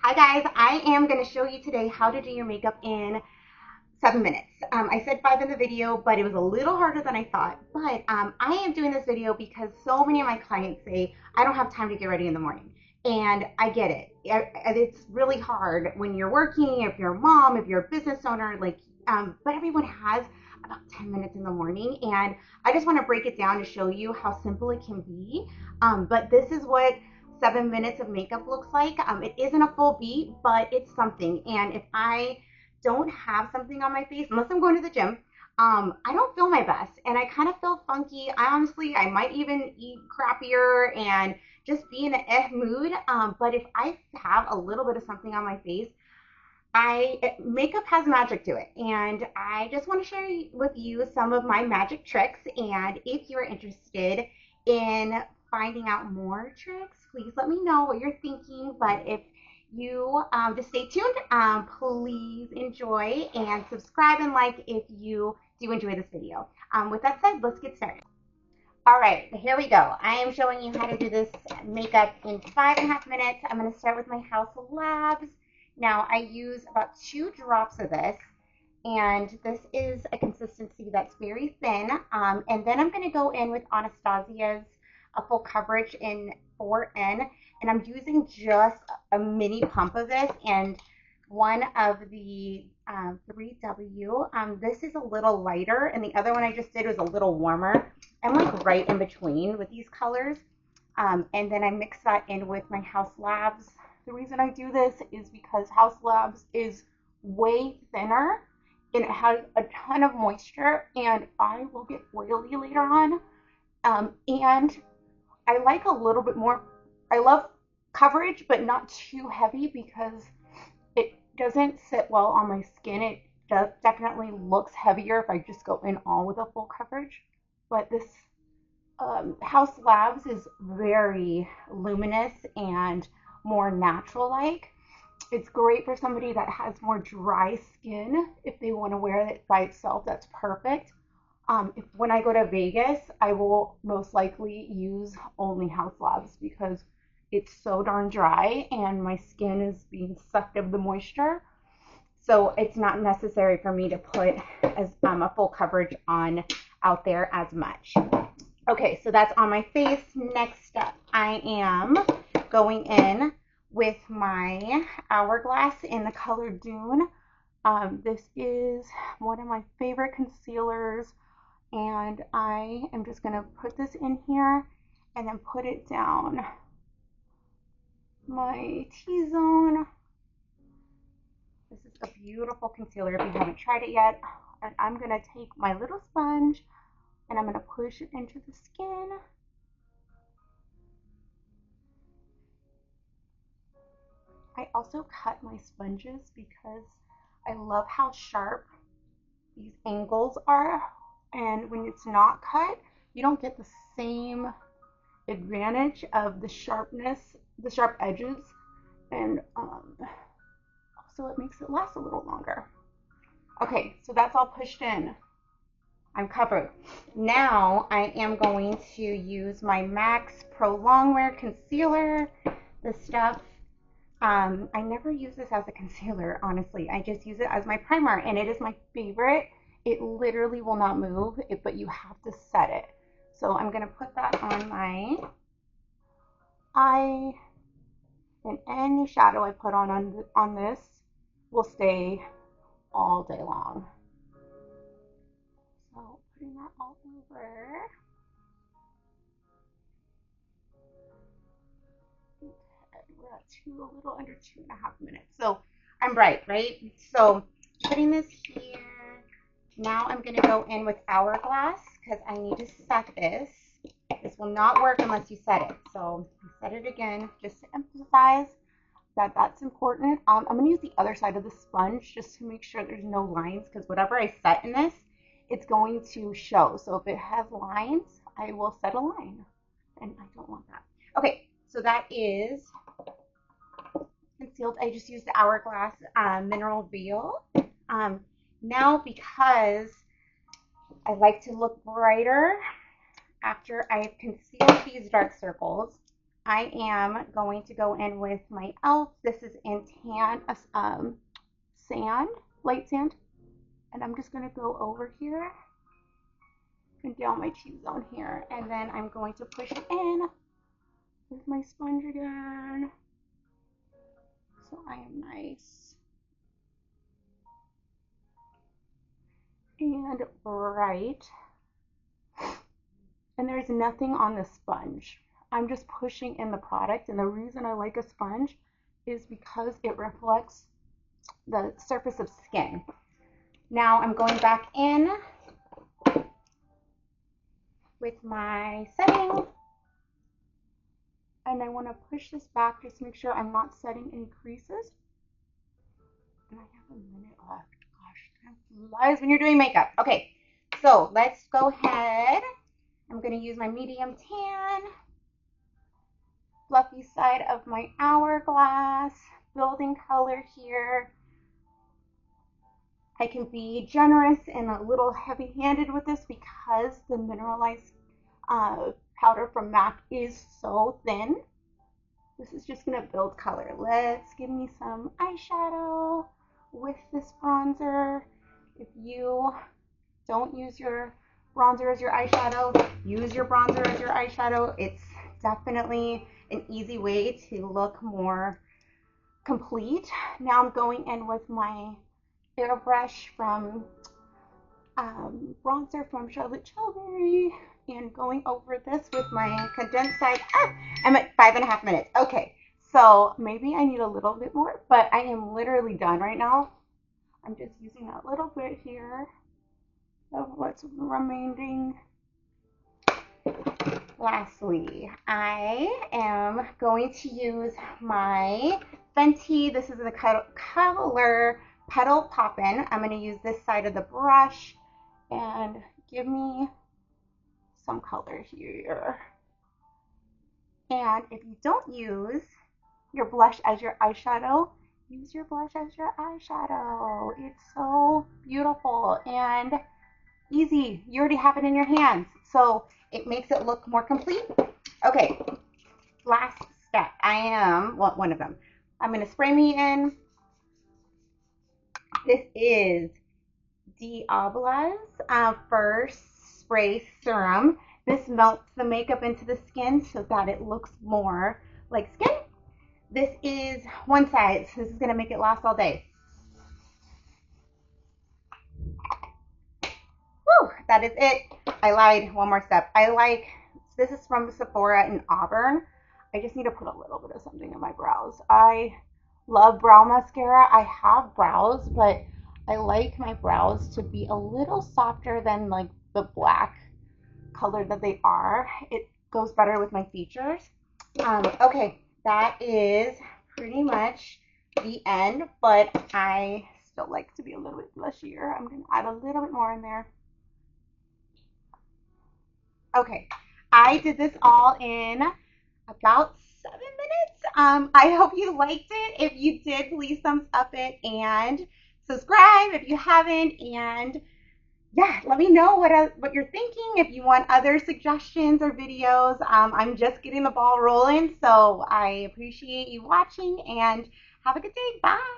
Hi guys, I am going to show you today how to do your makeup in 7 minutes. I said 5 in the video, but it was a little harder than I thought. But I am doing this video because so many of my clients say, I don't have time to get ready in the morning. And I get it. It's really hard when you're working, if you're a mom, if you're a business owner, but everyone has about 10 minutes in the morning. And I just want to break it down to show you how simple it can be. But this is what 7 minutes of makeup looks like. It isn't a full beat, but it's something. And if I don't have something on my face, unless I'm going to the gym, I don't feel my best and I kind of feel funky. I might even eat crappier and just be in an mood. But if I have a little bit of something on my face, makeup has magic to it, and I just want to share with you some of my magic tricks. And if you're interested in finding out more tricks, please let me know what you're thinking. But if you just stay tuned, please enjoy and subscribe and like if you do enjoy this video. With that said, let's get started. All right, here we go. I am showing you how to do this makeup in 5.5 minutes. I'm going to start with my House Labs. Now, I use about 2 drops of this, and this is a consistency that's very thin. And then I'm going to go in with Anastasia's full coverage in 4N, and I'm using just a mini pump of this and one of the 3W. This is a little lighter, and the other one I just did was a little warmer. I'm like right in between with these colors. And then I mix that in with my House Labs. The reason I do this is because House Labs is way thinner and it has a ton of moisture, and I will get oily later on. And I like a little bit more, I love coverage, but not too heavy because it doesn't sit well on my skin. It definitely looks heavier if I just go in all with a full coverage. But this House Labs is very luminous and more natural like. It's great for somebody that has more dry skin. If they want to wear it by itself, that's perfect. When I go to Vegas, I will most likely use only House Labs because it's so darn dry and my skin is being sucked of the moisture. So it's not necessary for me to put as a full coverage on out there as much. Okay, so that's on my face. Next up, I am going in with my Hourglass in the color Dune. This is one of my favorite concealers, and I am just going to put this in here and then put it down my T-zone. This is a beautiful concealer if you haven't tried it yet. And I'm going to take my little sponge and I'm going to push it into the skin. I also cut my sponges because I love how sharp these angles are, and when it's not cut, you don't get the same advantage of the sharpness, the sharp edges, and also it makes it last a little longer. Okay, so that's all pushed in. I'm covered. Now I am going to use my MAC's Prolong Wear Concealer. This stuff, I never use this as a concealer, honestly. I just use it as my primer, and it is my favorite. It literally will not move, but you have to set it. So I'm going to put that on my eye, and any shadow I put on this will stay all day long. So putting that all over. We're at a little under 2.5 minutes. So I'm bright, right? So putting this here. Now I'm going to go in with Hourglass because I need to set this. This will not work unless you set it. So I set it again just to emphasize that that's important. I'm going to use the other side of the sponge just to make sure there's no lines, because whatever I set in this, it's going to show. So if it has lines, I will set a line, and I don't want that. Okay, so that is concealed. I just used the Hourglass Mineral Veil. Now, because I like to look brighter after I've concealed these dark circles, I am going to go in with my e.l.f. This is in tan, sand, light sand. And I'm just going to go over here and down my T-zone here. And then I'm going to push it in with my sponge again. So I am nice and bright. And there's nothing on the sponge. I'm just pushing in the product. And the reason I like a sponge is because it reflects the surface of skin. Now I'm going back in with my setting. And I want to push this back just to make sure I'm not setting any creases. And I have a minute left. Gosh, time flies when you're doing makeup. Okay, so let's go ahead. I'm going to use my medium tan, fluffy side of my hourglass, building color here. I can be generous and a little heavy-handed with this because the mineralized powder from MAC is so thin. This is just going to build color. Let's give me some eyeshadow with this bronzer. If you don't use your bronzer as your eyeshadow, use your bronzer as your eyeshadow. It's definitely an easy way to look more complete. Now I'm going in with my airbrush from bronzer from Charlotte Tilbury and going over this with my condensed side. I'm at 5.5 minutes. Okay, so maybe I need a little bit more, but I am literally done right now. I'm just using a little bit here of what's remaining. Lastly, I am going to use my Fenty. This is the color Petal Poppin. I'm going to use this side of the brush and give me some color here. And if you don't use your blush as your eyeshadow, use your blush as your eyeshadow. It's so beautiful and easy. You already have it in your hands, so it makes it look more complete. Okay, last step. One of them. I'm going to spray me in. This is Diabla's first spray serum. This melts the makeup into the skin so that it looks more like skin. This is one size. This is going to make it last all day. Woo, that is it. I lied. One more step. This is from Sephora in Auburn. I just need to put a little bit of something in my brows. I love brow mascara. I have brows, but I like my brows to be a little softer than like the black color that they are. It goes better with my features. Okay, that is pretty much the end, but I still like to be a little bit blushier. I'm going to add a little bit more in there. Okay, I did this all in about 7 minutes. I hope you liked it. If you did, please thumbs up it and subscribe if you haven't. And yeah, let me know what you're thinking. If you want other suggestions or videos, I'm just getting the ball rolling. So I appreciate you watching and have a good day. Bye.